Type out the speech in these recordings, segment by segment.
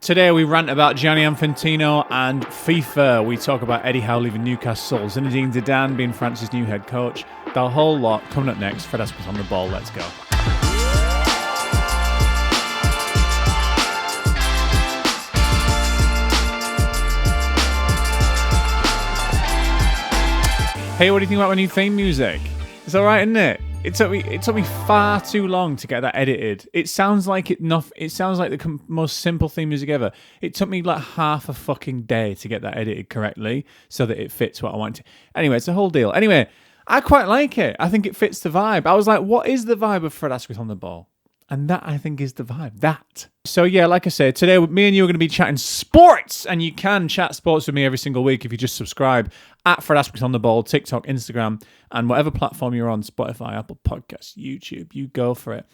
Today we rant about Gianni Infantino and FIFA. We talk about Eddie Howe leaving Newcastle, Zinedine Zidane being France's new head coach. The whole lot coming up next. Fred Asquith on the ball. Let's go. Hey, what do you think about my new theme music? It's alright, isn't it? It took me far too long to get that edited. It sounds like the most simple theme music ever. It took me like half a fucking day to get that edited correctly so that it fits what I want to. Anyway, it's a whole deal. Anyway, I quite like it. I think it fits the vibe. I was like, what is the vibe of Fred Asquith on the ball? And that, I think, is the vibe. That. So, yeah, like I said, today me and you are going to be chatting sports. And you can chat sports with me every single week if you just subscribe at Fred Asquith on the ball, TikTok, Instagram, and whatever platform you're on, Spotify, Apple Podcasts, YouTube. You go for it.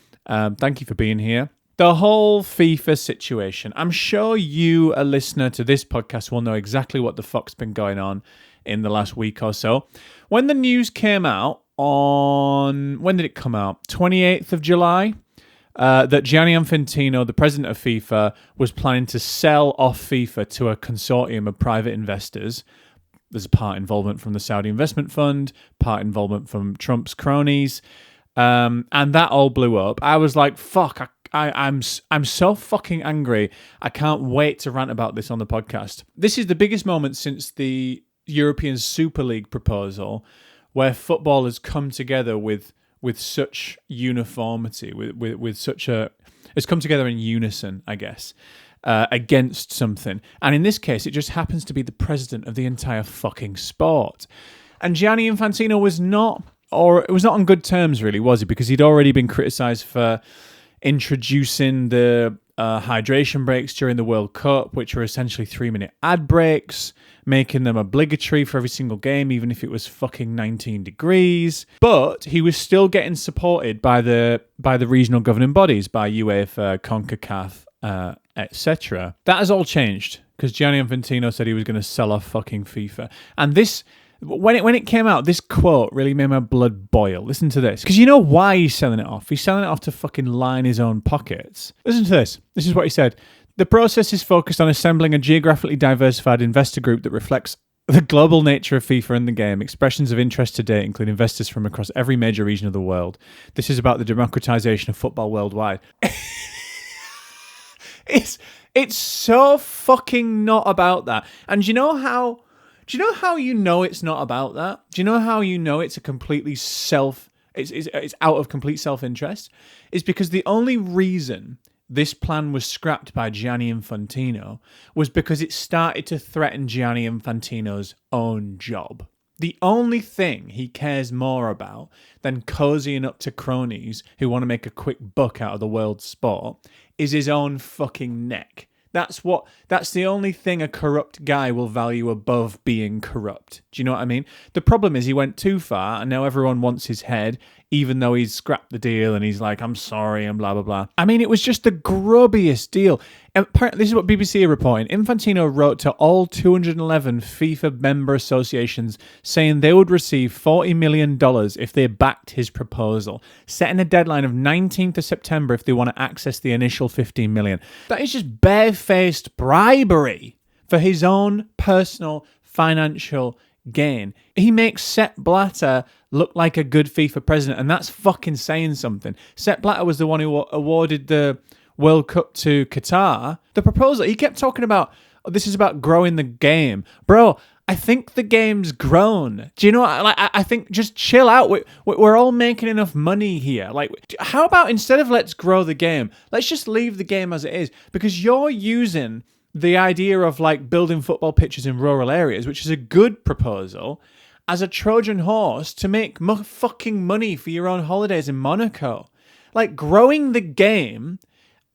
Thank you for being here. The whole FIFA situation. I'm sure you, a listener to this podcast, will know exactly what the fuck's been going on in the last week or so. When the news came out when did it come out? 28th of July? That Gianni Infantino, the president of FIFA, was planning to sell off FIFA to a consortium of private investors. There's a part involvement from the Saudi investment fund, part involvement from Trump's cronies, and that all blew up. I was like, fuck, I'm so fucking angry. I can't wait to rant about this on the podcast. This is the biggest moment since the European Super League proposal, where football has come together with such uniformity, it's come together in unison, I guess, against something. And in this case, it just happens to be the president of the entire fucking sport. And Gianni Infantino was not on good terms, really, was he? Because he'd already been criticised for introducing the hydration breaks during the World Cup, which were essentially 3-minute ad breaks, making them obligatory for every single game, even if it was fucking 19 degrees. But he was still getting supported by the regional governing bodies, by UEFA, CONCACAF, etc. That has all changed because Gianni Infantino said he was going to sell off fucking FIFA. And this, when it came out, this quote really made my blood boil. Listen to this. Because you know why he's selling it off. He's selling it off to fucking line his own pockets. Listen to this. This is what he said. The process is focused on assembling a geographically diversified investor group that reflects the global nature of FIFA and the game. Expressions of interest today include investors from across every major region of the world. This is about the democratization of football worldwide. It's so fucking not about that. And do you know how you know it's not about that? Do you know how you know it's a completely it's out of complete self-interest? It's because the only reason this plan was scrapped by Gianni Infantino was because it started to threaten Gianni Infantino's own job. The only thing he cares more about than cozying up to cronies who want to make a quick buck out of the world's sport is his own fucking neck. That's the only thing a corrupt guy will value above being corrupt. Do you know what I mean? The problem is he went too far and now everyone wants his head, even though he's scrapped the deal and he's like, I'm sorry and blah, blah, blah. I mean, it was just the grubbiest deal. Apparently, this is what BBC are reporting. Infantino wrote to all 211 FIFA member associations saying they would receive $40 million if they backed his proposal, setting a deadline of 19th of September if they want to access the initial $15 million. That is just barefaced bribery for his own personal financial gain. He makes Sepp Blatter look like a good FIFA president, and that's fucking saying something. Sepp Blatter was the one who awarded the World Cup to Qatar. The proposal, he kept talking about, this is about growing the game. Bro, I think the game's grown. Do you know what? Like, I think just chill out. We're all making enough money here. Like, how about instead of let's grow the game, let's just leave the game as it is? Because you're using the idea of like building football pitches in rural areas, which is a good proposal, as a Trojan horse to make fucking money for your own holidays in Monaco. Like, growing the game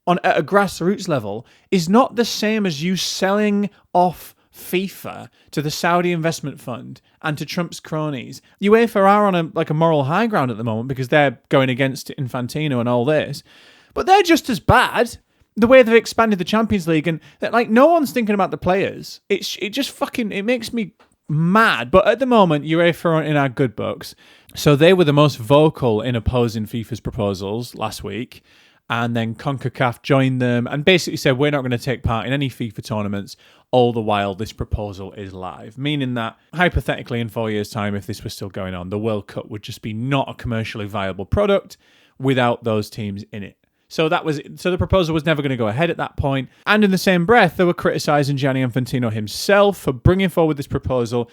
at a grassroots level is not the same as you selling off FIFA to the Saudi investment fund and to Trump's cronies. UEFA are on a moral high ground at the moment because they're going against Infantino and all this, but they're just as bad. The way they've expanded the Champions League, and that, like, no one's thinking about the players. It makes me mad. But at the moment, UEFA aren't in our good books, so they were the most vocal in opposing FIFA's proposals last week. and then CONCACAF joined them and basically said, we're not going to take part in any FIFA tournaments all the while this proposal is live. Meaning that, hypothetically, in 4 years' time, if this was still going on, the World Cup would just be not a commercially viable product without those teams in it. So the proposal was never going to go ahead at that point. And in the same breath, they were criticising Gianni Infantino himself for bringing forward this proposal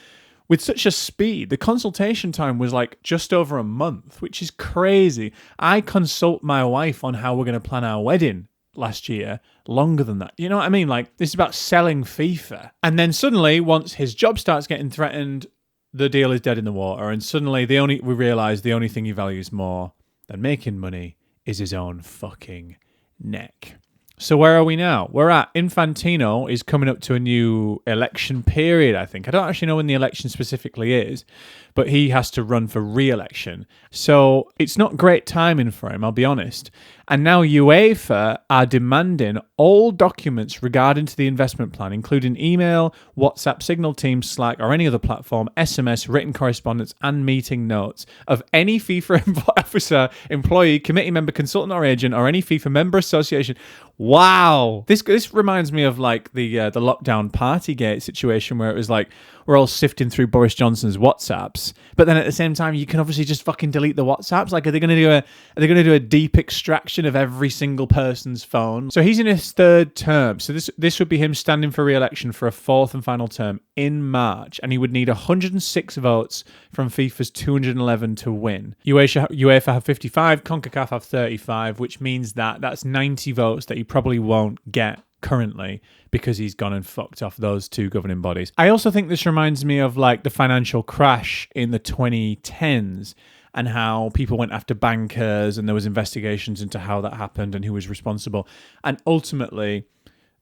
with such a speed. The consultation time was like just over a month, which is crazy. I consult my wife on how we're going to plan our wedding last year longer than that. You know what I mean? Like, this is about selling FIFA. And then suddenly, once his job starts getting threatened, the deal is dead in the water. And suddenly we realise the only thing he values more than making money is his own fucking neck. So where are we now? We're at Infantino is coming up to a new election period, I think. I don't actually know when the election specifically is, but he has to run for re-election. So it's not great timing for him, I'll be honest. And now UEFA are demanding all documents regarding to the investment plan, including email, WhatsApp, Signal, Teams, Slack, or any other platform, SMS, written correspondence, and meeting notes of any FIFA officer, employee, committee member, consultant, or agent, or any FIFA member association. Wow. This reminds me of like the lockdown Partygate situation where it was like, we're all sifting through Boris Johnson's WhatsApps, but then at the same time, you can obviously just fucking delete the WhatsApps. Like, are they going to do a deep extraction of every single person's phone? So he's in his third term. So this would be him standing for re-election for a fourth and final term in March, and he would need 106 votes from FIFA's 211 to win. UEFA have 55, CONCACAF have 35, which means that's 90 votes that he probably won't get currently because he's gone and fucked off those two governing bodies. I also think this reminds me of like the financial crash in the 2010s and how people went after bankers and there was investigations into how that happened and who was responsible. And ultimately,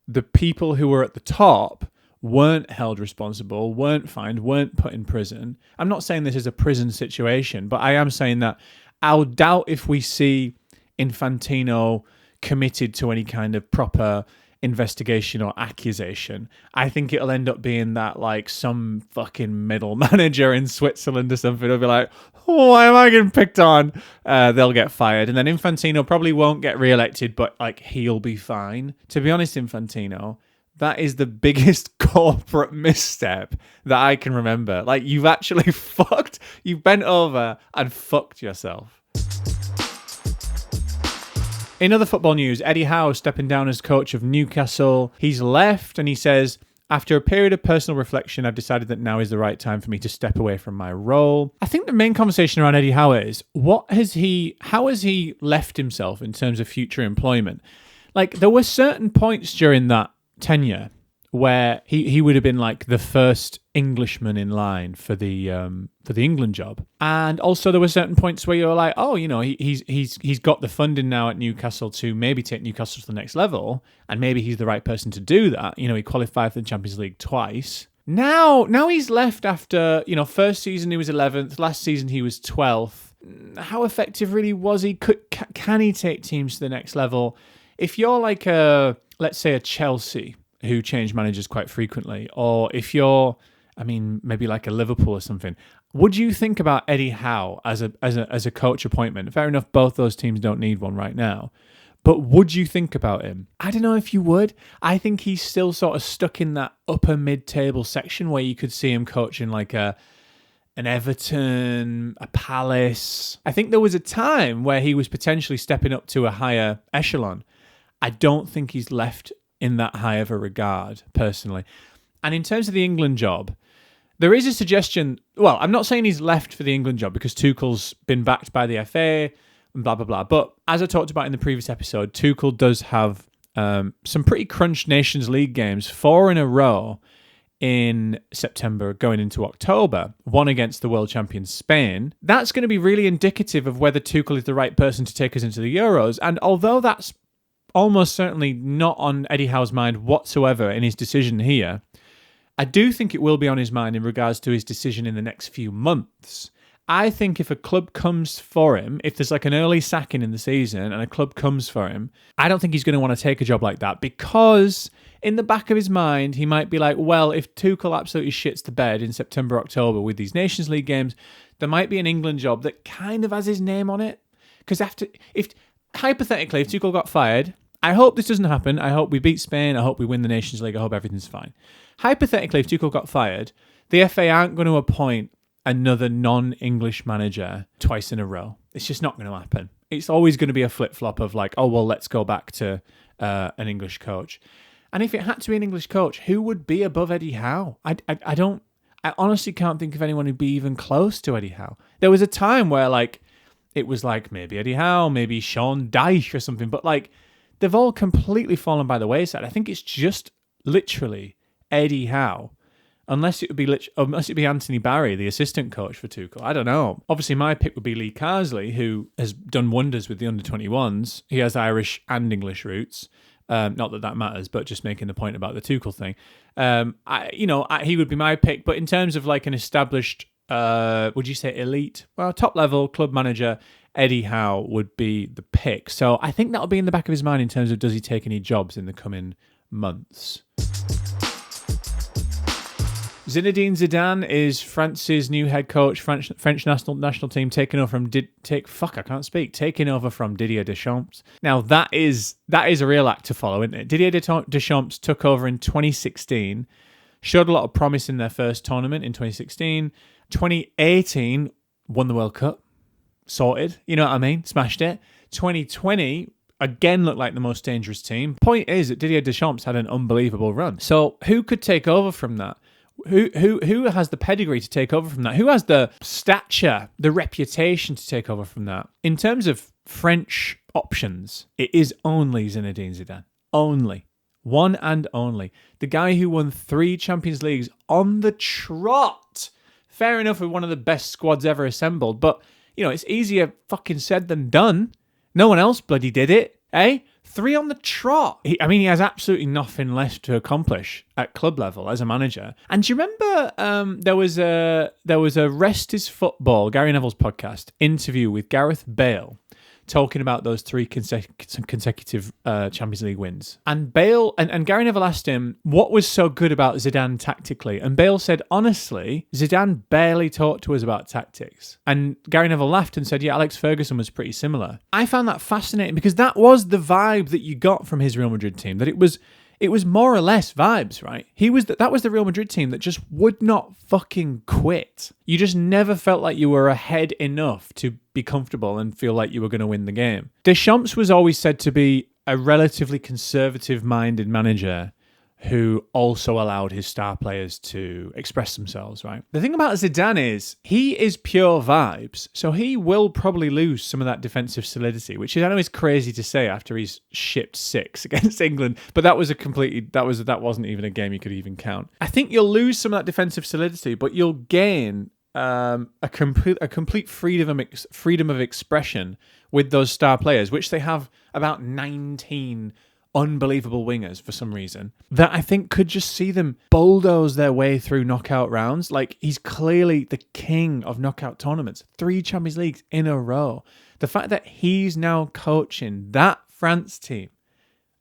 the people who were at the top weren't held responsible, weren't fined, weren't put in prison. I'm not saying this is a prison situation, but I am saying that I'll doubt if we see Infantino committed to any kind of proper investigation or accusation. I think it'll end up being that like some fucking middle manager in Switzerland or something will be like, oh, why am I getting picked on? They'll get fired. And then Infantino probably won't get re-elected, but like he'll be fine. To be honest, Infantino, that is the biggest corporate misstep that I can remember. Like, you've actually you've bent over and fucked yourself. In other football news, Eddie Howe stepping down as coach of Newcastle. He's left and he says, after a period of personal reflection, I've decided that now is the right time for me to step away from my role. I think the main conversation around Eddie Howe is, how has he left himself in terms of future employment? Like, there were certain points during that tenure where he would have been like the first Englishman in line for the England job, and also there were certain points where you're like, oh, you know, he's got the funding now at Newcastle to maybe take Newcastle to the next level, and maybe he's the right person to do that. You know, he qualified for the Champions League twice. Now he's left after, you know, first season he was 11th, last season he was 12th. How effective really was he? Can he take teams to the next level? If you're like let's say a Chelsea who change managers quite frequently, or if you're, maybe like a Liverpool or something, would you think about Eddie Howe as a coach appointment? Fair enough, both those teams don't need one right now, but would you think about him? I don't know if you would. I think he's still sort of stuck in that upper mid-table section where you could see him coaching like an Everton, a Palace. I think there was a time where he was potentially stepping up to a higher echelon. I don't think he's left in that high of a regard, personally. And in terms of the England job, there is a suggestion. Well, I'm not saying he's left for the England job because Tuchel's been backed by the FA and blah, blah, blah. But as I talked about in the previous episode, Tuchel does have some pretty crunch Nations League games, 4 in a row in September going into October, one against the world champion Spain. That's going to be really indicative of whether Tuchel is the right person to take us into the Euros. And although that's almost certainly not on Eddie Howe's mind whatsoever in his decision here, I do think it will be on his mind in regards to his decision in the next few months. I think if a club comes for him, if there's like an early sacking in the season and a club comes for him, I don't think he's going to want to take a job like that, because in the back of his mind, he might be like, well, if Tuchel absolutely shits the bed in September, October with these Nations League games, there might be an England job that kind of has his name on it. Because hypothetically, if Tuchel got fired, I hope this doesn't happen. I hope we beat Spain. I hope we win the Nations League. I hope everything's fine. Hypothetically, if Tuchel got fired, the FA aren't going to appoint another non-English manager twice in a row. It's just not going to happen. It's always going to be a flip-flop of like, oh, well, let's go back to an English coach. And if it had to be an English coach, who would be above Eddie Howe? I honestly can't think of anyone who'd be even close to Eddie Howe. There was a time where like it was like maybe Eddie Howe, maybe Sean Dyche or something, but like they've all completely fallen by the wayside. I think it's just literally Eddie Howe, unless it be Anthony Barry, the assistant coach for Tuchel. I don't know. Obviously, my pick would be Lee Carsley, who has done wonders with the under-21s. He has Irish and English roots. Not that matters, but just making the point about the Tuchel thing. He would be my pick. But in terms of like an established, would you say elite? Well, top level club manager, Eddie Howe would be the pick. So I think that'll be in the back of his mind in terms of does he take any jobs in the coming months. Zinedine Zidane is France's new head coach. French national team taking over from Didier Deschamps. Now that is a real act to follow, isn't it? Didier Deschamps took over in 2016, showed a lot of promise in their first tournament in 2016. 2018 won the World Cup, sorted. You know what I mean? Smashed it. 2020 again looked like the most dangerous team. Point is that Didier Deschamps had an unbelievable run. So who could take over from that? Who has the pedigree to take over from that? Who has the stature, the reputation to take over from that? In terms of French options, it is only Zinedine Zidane. Only. One and only. The guy who won 3 Champions Leagues on the trot. Fair enough with one of the best squads ever assembled, but, you know, it's easier fucking said than done. No one else bloody did it, eh? 3 on the trot. He has absolutely nothing left to accomplish at club level as a manager. And do you remember there was a Rest is Football, Gary Neville's podcast, interview with Gareth Bale talking about those 3 consecutive Champions League wins. And Bale and Gary Neville asked him what was so good about Zidane tactically. And Bale said, honestly, Zidane barely talked to us about tactics. And Gary Neville laughed and said, yeah, Alex Ferguson was pretty similar. I found that fascinating because that was the vibe that you got from his Real Madrid team, that it was more or less vibes, right? That was the Real Madrid team that just would not fucking quit. You just never felt like you were ahead enough to be comfortable and feel like you were going to win the game. Deschamps was always said to be a relatively conservative-minded manager who also allowed his star players to express themselves, right? The thing about Zidane is he is pure vibes, so he will probably lose some of that defensive solidity, which I know is crazy to say after he's shipped 6 against England, but that wasn't even a game you could even count. I think you'll lose some of that defensive solidity, but you'll gain a complete freedom of expression with those star players, which they have about 19 unbelievable wingers for some reason, that I think could just see them bulldoze their way through knockout rounds. Like, he's clearly the king of knockout tournaments. 3 Champions Leagues in a row. The fact that he's now coaching that France team,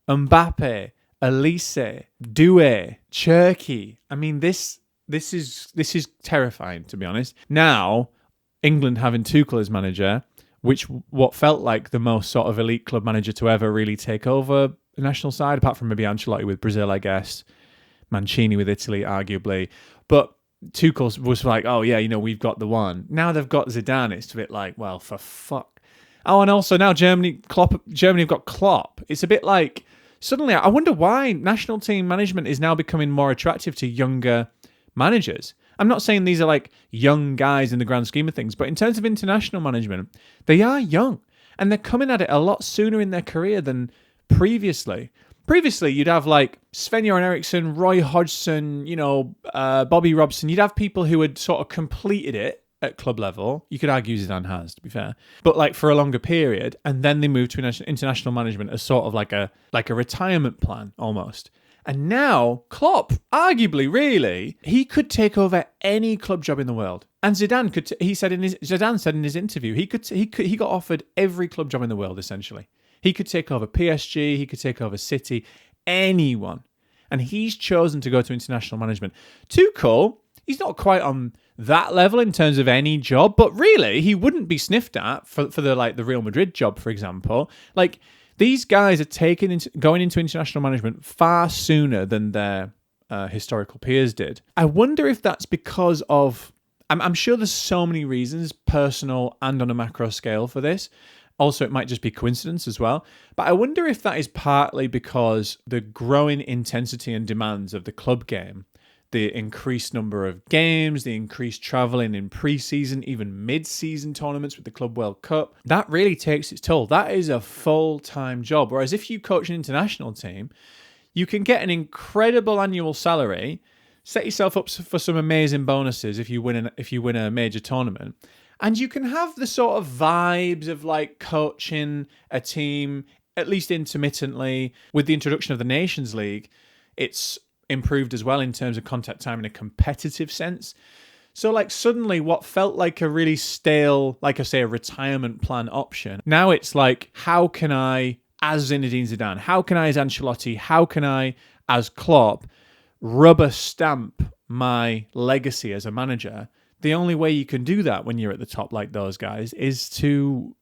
Mbappe, Elise, Doué, Cherki. I mean, this is terrifying, to be honest. Now, England having Tuchel as manager, which what felt like the most sort of elite club manager to ever really take over the national side, apart from maybe Ancelotti with Brazil, I guess, Mancini with Italy, arguably. But Tuchel was like, oh yeah, we've got the one. Now they've got Zidane. It's a bit like, well, for fuck. Oh, and also now Germany have got Klopp. It's a bit like, suddenly, I wonder why national team management is now becoming more attractive to younger managers. I'm not saying these are like young guys in the grand scheme of things, but in terms of international management, they are young and they're coming at it a lot sooner in their career than previously. Previously, you'd have like Sven-Göran Eriksson, Roy Hodgson, Bobby Robson. You'd have people who had sort of completed it at club level. You could argue Zidane has, to be fair, but like for a longer period, and then they moved to international management as sort of like a retirement plan almost. And now Klopp, arguably, really, he could take over any club job in the world. And Zidane could. Zidane said in his interview he got offered every club job in the world essentially. He could take over PSG, he could take over City, anyone. And he's chosen to go to international management. Tuchel, he's not quite on that level in terms of any job, but really he wouldn't be sniffed at for the Real Madrid job, for example. Like, these guys are going into international management far sooner than their historical peers did. I wonder if that's because of... I'm sure there's so many reasons, personal and on a macro scale, for this. Also, it might just be coincidence as well. But I wonder if that is partly because the growing intensity and demands of the club game, the increased number of games, the increased travelling in pre-season, even mid-season tournaments with the Club World Cup, that really takes its toll. That is a full-time job. Whereas if you coach an international team, you can get an incredible annual salary, set yourself up for some amazing bonuses if you win a major tournament, and you can have the sort of vibes of like coaching a team, at least intermittently. With the introduction of the Nations League, it's improved as well in terms of contact time in a competitive sense. So like suddenly what felt like a really stale, like I say, a retirement plan option, now it's like, how can I, as Zinedine Zidane, how can I, as Ancelotti, how can I, as Klopp, rubber stamp my legacy as a manager? The only way you can do that when you're at the top like those guys is to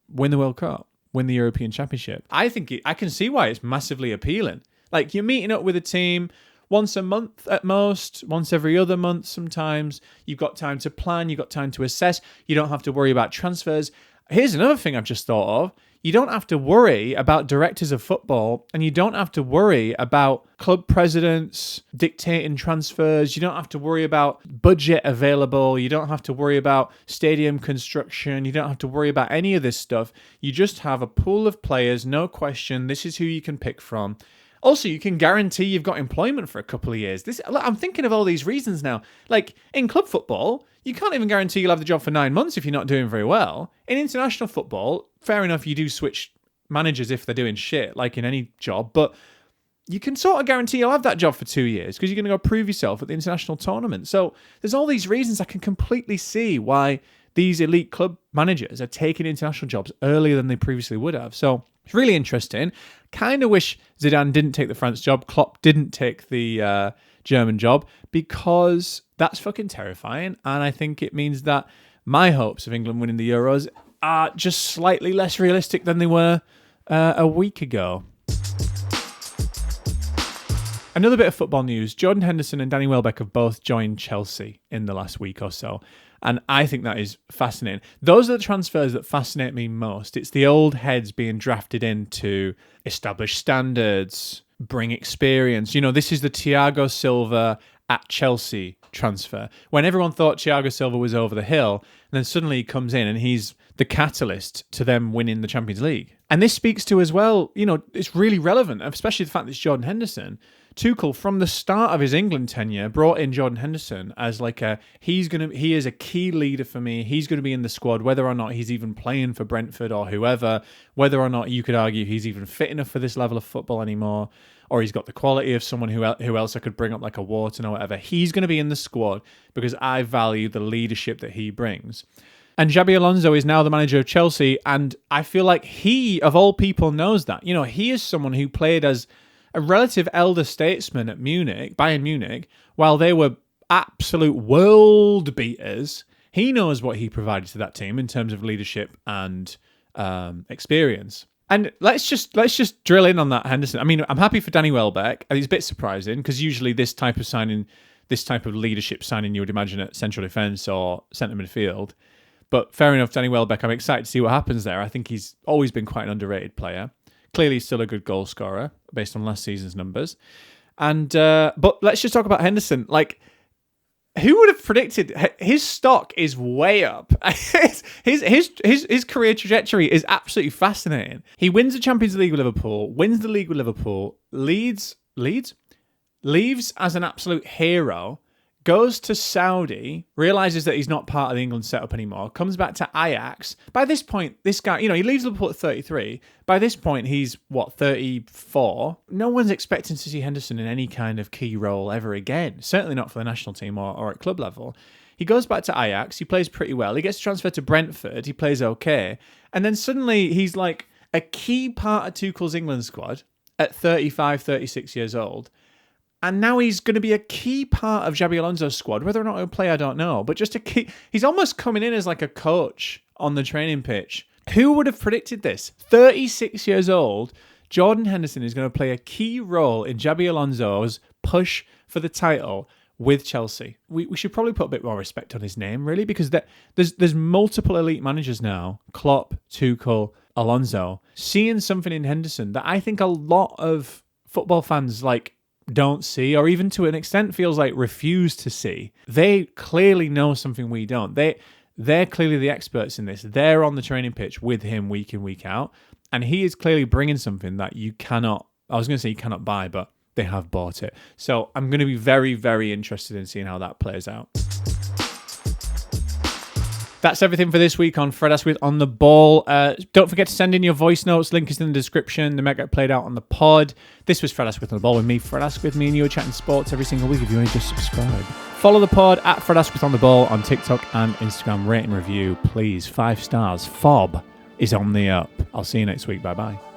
win the World Cup, win the European Championship. I think I can see why it's massively appealing. Like, you're meeting up with a team once a month at most, once every other month sometimes. You've got time to plan, you've got time to assess. You don't have to worry about transfers. Here's another thing I've just thought of. You don't have to worry about directors of football, and you don't have to worry about club presidents dictating transfers. You don't have to worry about budget available. You don't have to worry about stadium construction. You don't have to worry about any of this stuff. You just have a pool of players, no question. This is who you can pick from. Also, you can guarantee you've got employment for a couple of years. I'm thinking of all these reasons now. Like, in club football, you can't even guarantee you'll have the job for 9 months if you're not doing very well. In international football, fair enough, you do switch managers if they're doing shit, like in any job, but you can sort of guarantee you'll have that job for 2 years because you're going to go prove yourself at the international tournament. So there's all these reasons I can completely see why these elite club managers are taking international jobs earlier than they previously would have. So it's really interesting. Kind of wish Zidane didn't take the France job, Klopp didn't take the German job, because that's fucking terrifying. And I think it means that my hopes of England winning the Euros are just slightly less realistic than they were a week ago. Another bit of football news. Jordan Henderson and Danny Welbeck have both joined Chelsea in the last week or so. And I think that is fascinating. Those are the transfers that fascinate me most. It's the old heads being drafted in to establish standards, bring experience. You know, this is the Thiago Silva at Chelsea transfer. When everyone thought Thiago Silva was over the hill, and then suddenly he comes in and he's the catalyst to them winning the Champions League. And this speaks to as well, you know, it's really relevant, especially the fact that it's Jordan Henderson. Tuchel, from the start of his England tenure, brought in Jordan Henderson as like he is a key leader for me. He's going to be in the squad, whether or not he's even playing for Brentford or whoever, whether or not you could argue he's even fit enough for this level of football anymore, or he's got the quality of someone who else I could bring up like a Wharton or whatever. He's going to be in the squad because I value the leadership that he brings. And Xabi Alonso is now the manager of Chelsea, and I feel like he, of all people, knows that. You know, he is someone who played as a relative elder statesman at Bayern Munich, while they were absolute world beaters. He knows what he provided to that team in terms of leadership and experience. And let's just drill in on that Henderson. I mean, I'm happy for Danny Welbeck. It's a bit surprising because usually this type of leadership signing you would imagine at central defence or centre midfield. But fair enough, Danny Welbeck, I'm excited to see what happens there. I think he's always been quite an underrated player. Clearly, he's still a good goal scorer based on last season's numbers. And but let's just talk about Henderson. Like, who would have predicted his stock is way up? his career trajectory is absolutely fascinating. He wins the Champions League with Liverpool, wins the league with Liverpool, leaves as an absolute hero, goes to Saudi, realises that he's not part of the England setup anymore, comes back to Ajax. By this point, this guy, you know, he leaves Liverpool at 33. By this point, he's, 34? No one's expecting to see Henderson in any kind of key role ever again. Certainly not for the national team or at club level. He goes back to Ajax, he plays pretty well. He gets transferred to Brentford, he plays okay. And then suddenly he's like a key part of Tuchel's England squad at 35, 36 years old. And now he's going to be a key part of Xabi Alonso's squad. Whether or not he'll play, I don't know. But just a key, he's almost coming in as like a coach on the training pitch. Who would have predicted this? 36 years old, Jordan Henderson is going to play a key role in Xabi Alonso's push for the title with Chelsea. We should probably put a bit more respect on his name, really, because there's multiple elite managers now. Klopp, Tuchel, Alonso. Seeing something in Henderson that I think a lot of football fans don't see, or even to an extent feels like refuse to see. They clearly know something we don't. They're clearly the experts in this. They're on the training pitch with him week in, week out. And he is clearly bringing something that you cannot buy, but they have bought it. So I'm going to be very, very interested in seeing how that plays out. That's everything for this week on Fred Asquith on the Ball. Don't forget to send in your voice notes. Link is in the description. They might get played out on the pod. This was Fred Asquith on the Ball with me, Fred Asquith. Me and you are chatting sports every single week if you only just subscribe. Follow the pod at Fred Asquith on the Ball on TikTok and Instagram. Rate and review, please. 5 stars. Fob is on the up. I'll see you next week. Bye-bye.